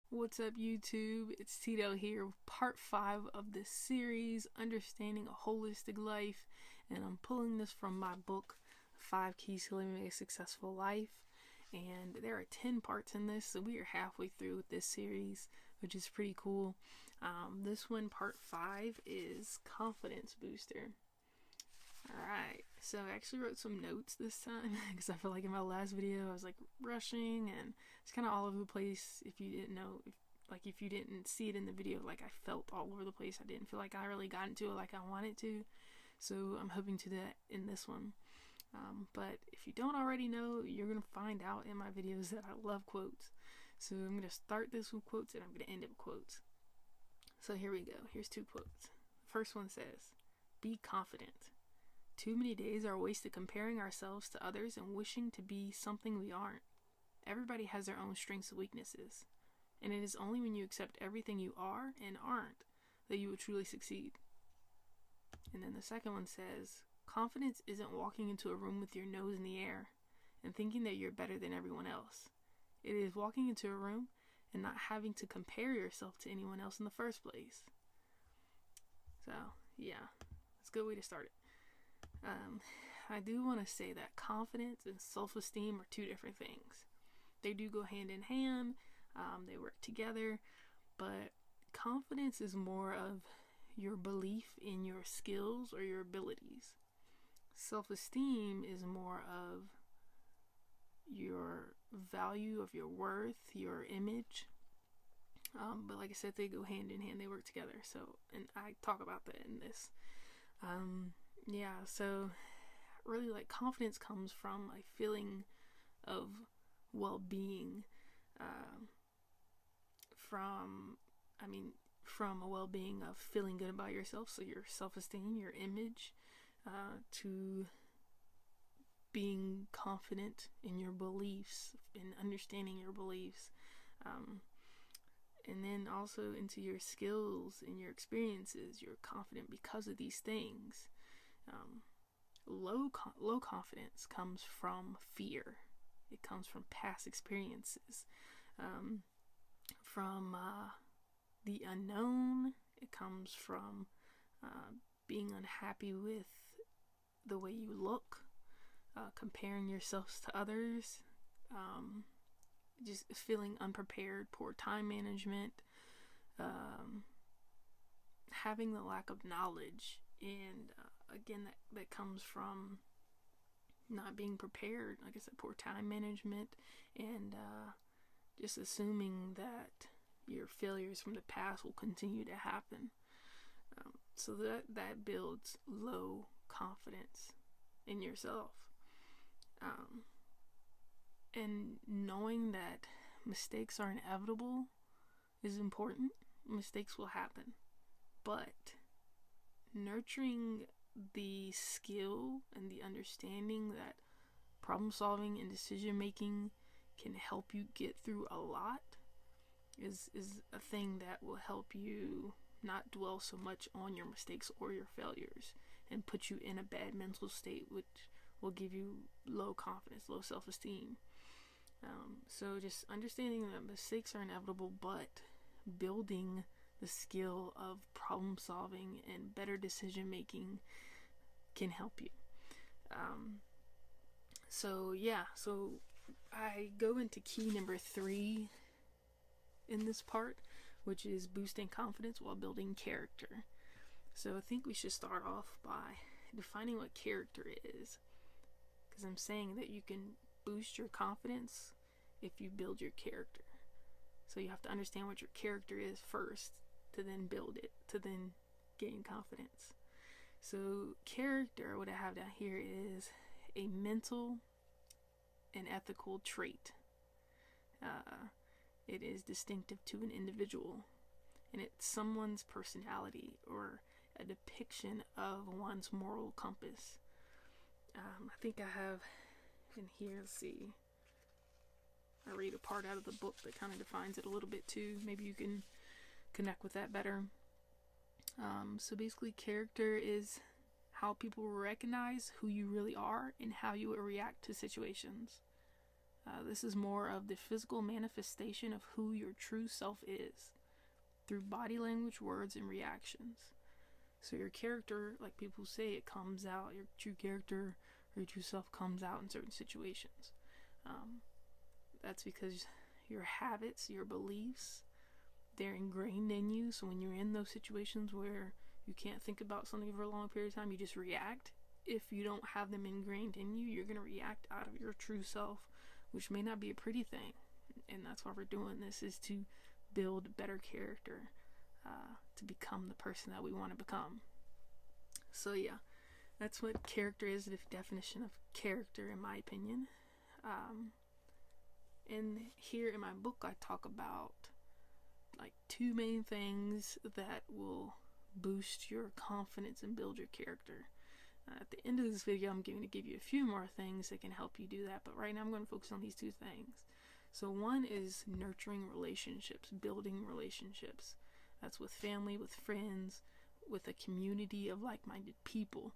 What's up, YouTube? It's Tito here with part 5 of this series, Understanding a Holistic Life, and I'm pulling this from my book, 5 Keys to Living a Successful Life, and there are 10 parts in this, so we are halfway through with this series, which is pretty cool. This one, part 5, is Confidence Booster. Alright, so I actually wrote some notes this time because I feel like in my last video I was like rushing and it's kind of all over the place. If you didn't know, if you didn't see it in the video, like I felt all over the place. I didn't feel like I really got into it like I wanted to. So I'm hoping to do that in this one. But if you don't already know, you're going to find out in my videos that I love quotes. So I'm going to start this with quotes and I'm going to end it with quotes. So here we go. Here's 2 quotes. The first one says, "Be confident. Too many days are wasted comparing ourselves to others and wishing to be something we aren't. Everybody has their own strengths and weaknesses, and it is only when you accept everything you are and aren't that you will truly succeed." And then the second one says, "Confidence isn't walking into a room with your nose in the air and thinking that you're better than everyone else. It is walking into a room and not having to compare yourself to anyone else in the first place." So, yeah, that's a good way to start it. I do want to say that confidence and self-esteem are 2 different things. They do go hand in hand, they work together, but confidence is more of your belief in your skills or your abilities. Self-esteem is more of your value of your worth, your image. But like I said, they go hand in hand, they work together. So, and I talk about that in this. Yeah, so really, like, confidence comes from a feeling of well-being, from a well-being of feeling good about yourself, so your self-esteem, your image, to being confident in your beliefs, in understanding your beliefs, and then also into your skills and your experiences. You're confident because of these things. Low confidence comes from fear. It comes from past experiences, from the unknown. It comes from being unhappy with the way you look, comparing yourselves to others, just feeling unprepared, poor time management, having the lack of knowledge, and again, that comes from not being prepared. Like I said, poor time management, and just assuming that your failures from the past will continue to happen. So that builds low confidence in yourself. And knowing that mistakes are inevitable is important. Mistakes will happen, but nurturing the skill and the understanding that problem solving and decision making can help you get through a lot is a thing that will help you not dwell so much on your mistakes or your failures and put you in a bad mental state, which will give you low confidence, low self-esteem. So just understanding that mistakes are inevitable, but building the skill of problem solving and better decision making can help you. So I go into key number 3 in this part, which is boosting confidence while building character. So I think we should start off by defining what character is, because I'm saying that you can boost your confidence if you build your character. So you have to understand what your character is first to then build it, to then gain confidence. So character, what I have down here, is a mental and ethical trait. It is distinctive to an individual, and it's someone's personality or a depiction of one's moral compass. I think I have in here, let's see, I read a part out of the book that kind of defines it a little bit too. Maybe you can connect with that better. So basically, character is how people recognize who you really are and how you would react to situations. This is more of the physical manifestation of who your true self is through body language, words, and reactions. So your character, like people say, it comes out. Your true character or your true self comes out in certain situations. That's because your habits, your beliefs, they're ingrained in you. So when you're in those situations where you can't think about something for a long period of time, you just react. If you don't have them ingrained in you, you're going to react out of your true self, which may not be a pretty thing. And that's why we're doing this, is to build better character, to become the person that we want to become. So yeah, that's what character is, the definition of character in my opinion. And here in my book I talk about like 2 main things that will boost your confidence and build your character. At the end of this video I'm going to give you a few more things that can help you do that, but right now I'm going to focus on these 2 things. So one is nurturing relationships, building relationships. That's with family, with friends, with a community of like-minded people.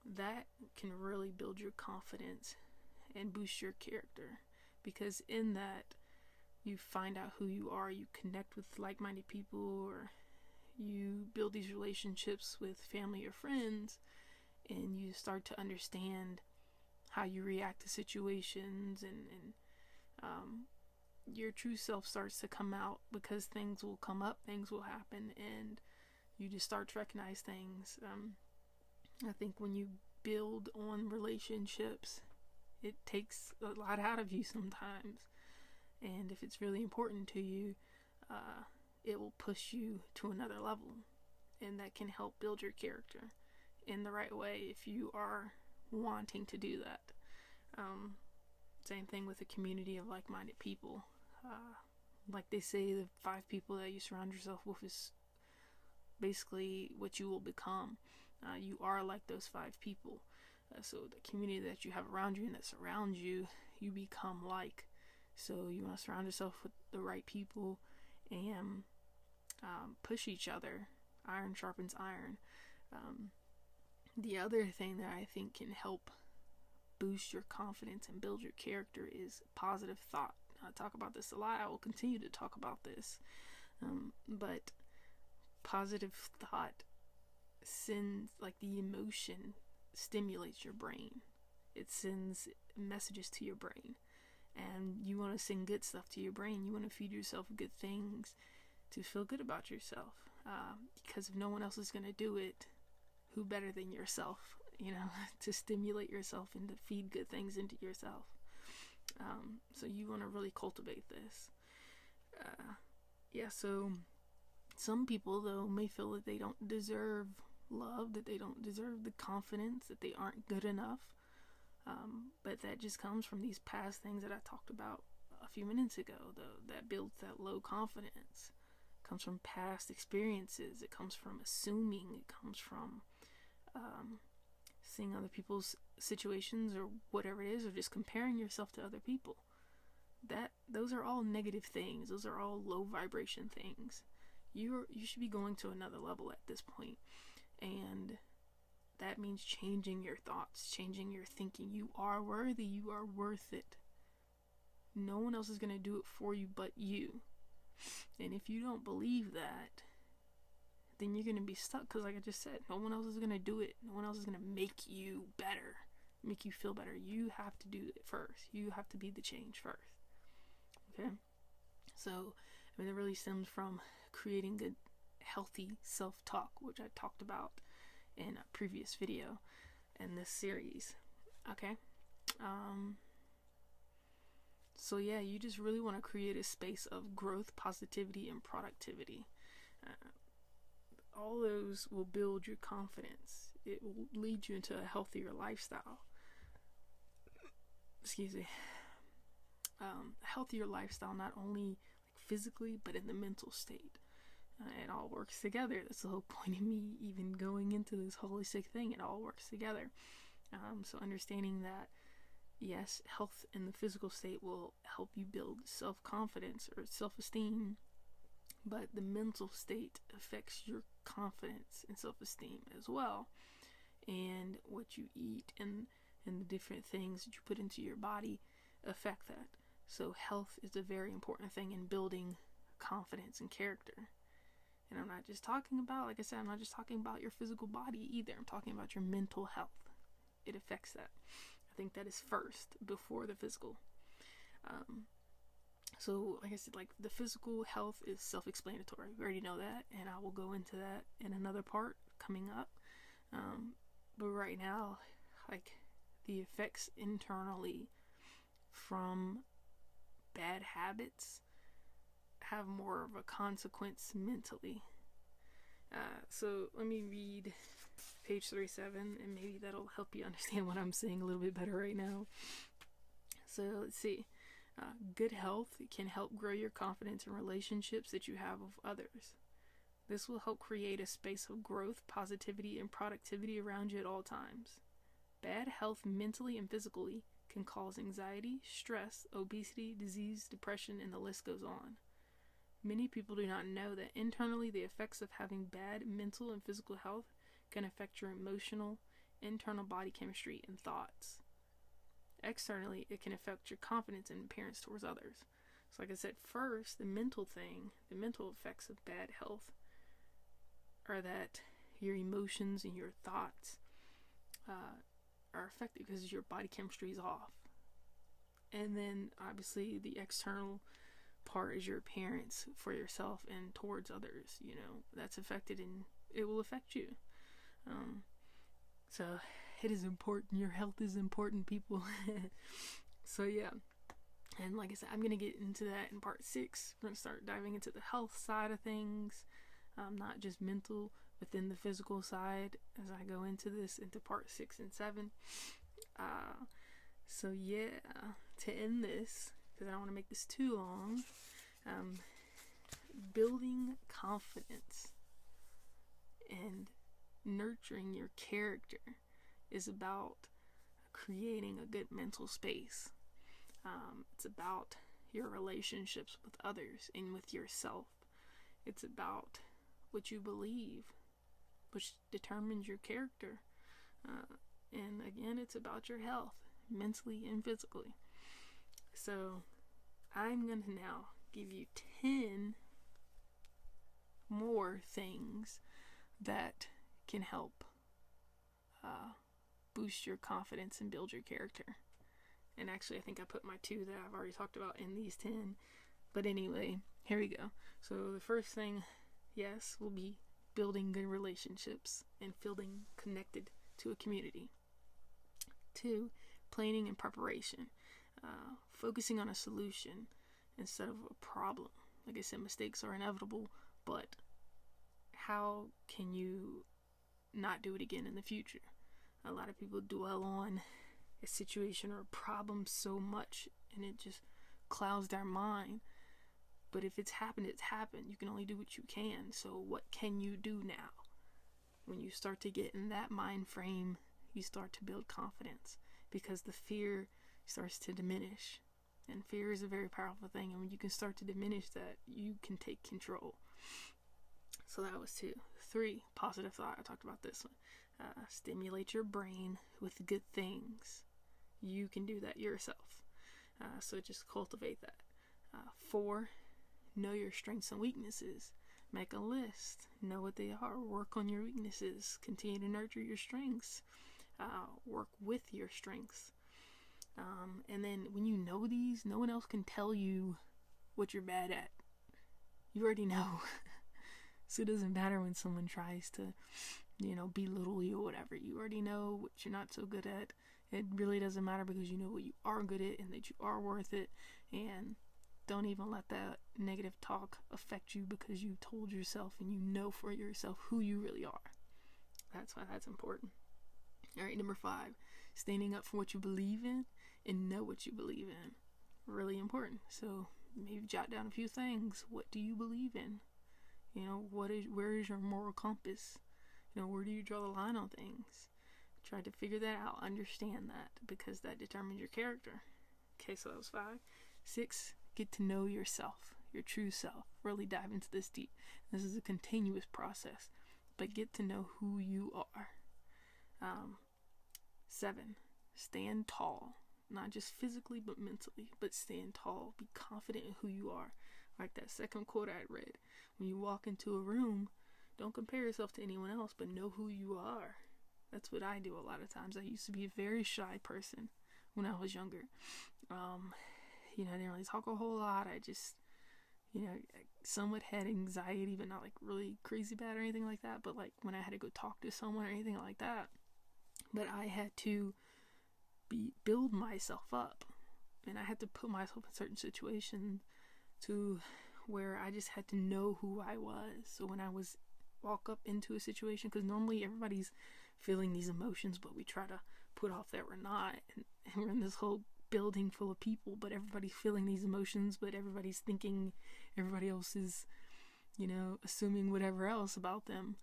That can really build your confidence and boost your character, because in that you find out who you are, you connect with like-minded people, or you build these relationships with family or friends, and you start to understand how you react to situations, and your true self starts to come out, because things will come up, things will happen, and you just start to recognize things. I think when you build on relationships, it takes a lot out of you sometimes, and if it's really important to you, it will push you to another level, and that can help build your character in the right way if you are wanting to do that. Same thing with a community of like-minded people. Like they say, the 5 people that you surround yourself with is basically what you will become. You are like those 5 people. So the community that you have around you and that surrounds you, you become like. So you want to surround yourself with the right people and push each other. Iron sharpens iron. The other thing that I think can help boost your confidence and build your character is positive thought. I talk about this a lot. I will continue to talk about this. But positive thought sends, like, the emotion stimulates your brain. It sends messages to your brain. And you want to send good stuff to your brain. You want to feed yourself good things to feel good about yourself. Because if no one else is going to do it, who better than yourself, to stimulate yourself and to feed good things into yourself. So you want to really cultivate this. So some people, though, may feel that they don't deserve love, that they don't deserve the confidence, that they aren't good enough. But that just comes from these past things that I talked about a few minutes ago, though, that builds that low confidence. It comes from past experiences. It comes from assuming. It comes from seeing other people's situations or whatever it is, or just comparing yourself to other people. Those are all negative things. Those are all low vibration things. You should be going to another level at this point, and that means changing your thoughts, changing your thinking. You are worthy. You are worth it. No one else is going to do it for you but you. And if you don't believe that, then you're going to be stuck, because like I just said, no one else is going to do it. No one else is going to make you better, make you feel better. You have to do it first. You have to be the change first. Okay? So, it really stems from creating good, healthy self-talk, which I talked about in a previous video in this series. Okay? So yeah, you just really want to create a space of growth, positivity, and productivity. All those will build your confidence. It will lead you into a healthier lifestyle. Excuse me. A healthier lifestyle, not only physically, but in the mental state. It all works together. That's the whole point of me even going into this holistic thing. It all works together. So understanding that, yes, health in the physical state will help you build self-confidence or self-esteem, but the mental state affects your confidence and self-esteem as well. And what you eat and the different things that you put into your body affect that. So health is a very important thing in building confidence and character. And I'm not just talking about, like I said, I'm not just talking about your physical body either. I'm talking about your mental health. It affects that. I think that is first before the physical. So like I said, like the physical health is self-explanatory. We already know that, and I will go into that in another part coming up. But right now, like the effects internally from bad habits have more of a consequence mentally. So let me read page 37, and maybe that'll help you understand what I'm saying a little bit better right now. So let's see. Good health can help grow your confidence in relationships that you have with others. This will help create a space of growth, positivity, and productivity around you at all times. Bad health mentally and physically can cause anxiety, stress, obesity, disease, depression, and the list goes on. Many people do not know that internally the effects of having bad mental and physical health can affect your emotional, internal body chemistry and thoughts. Externally, it can affect your confidence and appearance towards others. So like I said, first, the mental effects of bad health are that your emotions and your thoughts are affected because your body chemistry is off. And then obviously the external part is your appearance for yourself and towards others. That's affected, and it will affect you. So it is important. Your health is important, people. So yeah, and like I said, I'm gonna get into that in part 6. We're gonna start diving into the health side of things, not just mental, but then the physical side as I go into part 6 and 7. So yeah, to end this, because I don't want to make this too long, building confidence and nurturing your character is about creating a good mental space. It's about your relationships with others and with yourself. It's about what you believe, which determines your character. And again, it's about your health, mentally and physically. So I'm going to now give you 10 more things that can help boost your confidence and build your character. And actually, I think I put my 2 that I've already talked about in these 10. But anyway, here we go. So the first thing, yes, will be building good relationships and feeling connected to a community. 2, planning and preparation. Focusing on a solution instead of a problem. Like I said, mistakes are inevitable, but how can you not do it again in the future? A lot of people dwell on a situation or a problem so much, and it just clouds their mind. But if it's happened, it's happened. You can only do what you can. So what can you do now? When you start to get in that mind frame, you start to build confidence, because the fear starts to diminish. And fear is a very powerful thing, and when you can start to diminish that, you can take control. So that was 2. 3, positive thought. I talked about this one. Stimulate your brain with good things. You can do that yourself. So just cultivate that. 4, know your strengths and weaknesses. Make a list. Know what they are. Work on your weaknesses. Continue to nurture your strengths. Work with your strengths. And then when you know these, no one else can tell you what you're bad at. You already know. So it doesn't matter when someone tries to, belittle you or whatever. You already know what you're not so good at. It really doesn't matter, because you know what you are good at and that you are worth it. And don't even let that negative talk affect you, because you told yourself and you know for yourself who you really are. That's why that's important. All right, number 5, standing up for what you believe in and know what you believe in. Really important. So maybe jot down a few things. What do you believe in? Where is your moral compass? Where do you draw the line on things? Try to figure that out. Understand that, because that determines your character. Okay, so that was 5. 6, get to know yourself, your true self. Really dive into this deep. This is a continuous process, but get to know who you are. 7, stand tall. not just physically, but mentally. But stand tall, be confident in who you are. Like that second quote I read, when you walk into a room, don't compare yourself to anyone else, but know who you are. That's what I do a lot of times. I used to be a very shy person when I was younger. I didn't really talk a whole lot. I just, I somewhat had anxiety, but not like really crazy bad or anything like that. But like when I had to go talk to someone or anything like that, but I had to build myself up, and I had to put myself in certain situations to where I just had to know who I was. So when I was walk up into a situation, because normally everybody's feeling these emotions, but we try to put off that we're not, and we're in this whole building full of people, but everybody's feeling these emotions, but everybody's thinking everybody else is, assuming whatever else about them,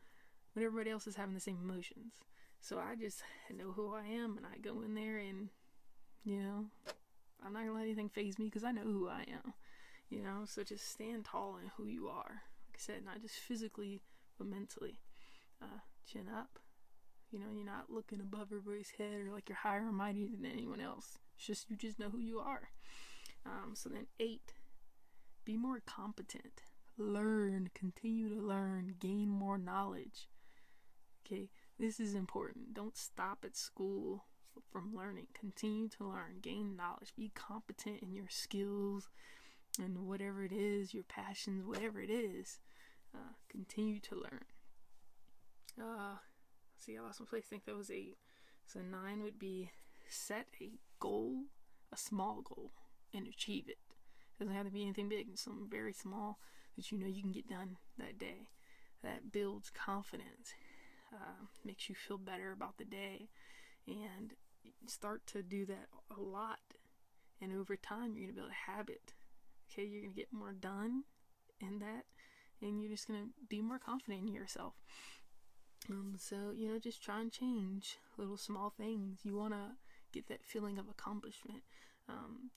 but everybody else is having the same emotions. So I just know who I am, and I go in there, and I'm not gonna let anything faze me, because I know who I am. So just stand tall in who you are. Like I said, not just physically, but mentally. Chin up. You're not looking above everybody's head or like you're higher or mightier than anyone else. It's just, you just know who you are. So then 8, be more competent. Learn, continue to learn, gain more knowledge. Okay, this is important. Don't stop at school from learning. Continue to learn, gain knowledge, be competent in your skills and whatever it is, your passions, whatever it is. Continue to learn. See, I lost my place. I think that was 8. So 9 would be set a goal, a small goal, and achieve it. It doesn't have to be anything big. It's something very small that you can get done that day. That builds confidence, makes you feel better about the day, and start to do that a lot. And over time, you're going to build a habit. Okay, you're going to get more done in that, and you're just going to be more confident in yourself. So, just try and change little small things. You want to get that feeling of accomplishment.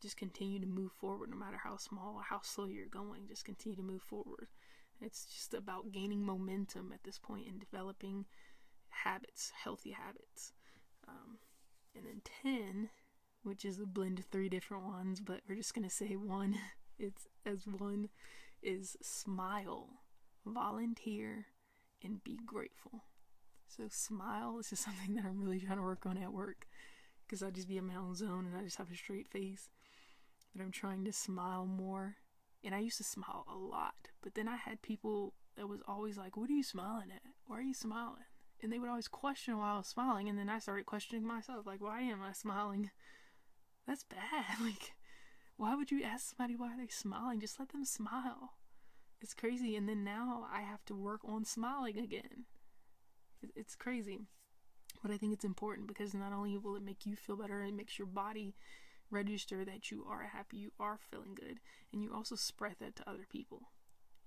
Just continue to move forward, no matter how small or how slow you're going. Just continue to move forward. It's just about gaining momentum at this point and developing habits, healthy habits. And then 10, which is a blend of 3 different ones, but we're just going to say 1. One is smile, volunteer, and be grateful. So smile, this is something that I'm really trying to work on at work, because I just be in my own zone and I just have a straight face. But I'm trying to smile more. And I used to smile a lot, but then I had people that was always like, what are you smiling at? Why are you smiling? And they would always question why I was smiling, and then I started questioning myself, like, why am I smiling? That's bad. Like, why would you ask somebody why they're smiling? Just let them smile. It's crazy. And then now I have to work on smiling again. It's crazy. But I think it's important, because not only will it make you feel better, it makes your body register that you are happy, you are feeling good, and you also spread that to other people.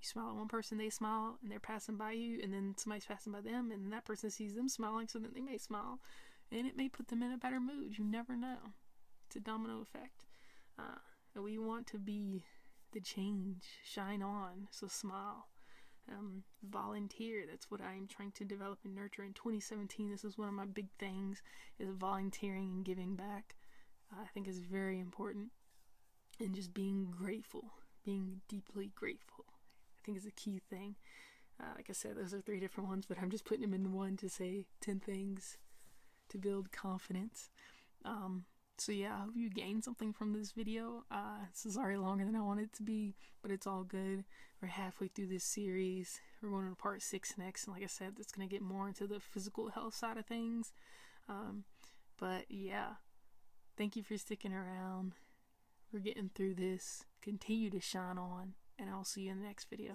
You smile at one person, they smile, and they're passing by you, and then somebody's passing by them, and that person sees them smiling, so then they may smile, and it may put them in a better mood. You never know. It's a domino effect. And we want to be the change. Shine on. So smile. Volunteer. That's what I'm trying to develop and nurture in 2017. This is one of my big things, is volunteering and giving back. I think is very important. And just being grateful. Being deeply grateful, I think, is a key thing. Like I said, those are 3 different ones, but I'm just putting them into one to say 10 things to build confidence. So yeah, I hope you gained something from this video. This is already longer than I wanted it to be, but it's all good. We're halfway through this series. We're going to part 6 next, and like I said, it's going to get more into the physical health side of things. But yeah, thank you for sticking around. We're getting through this. Continue to shine on, and I'll see you in the next video.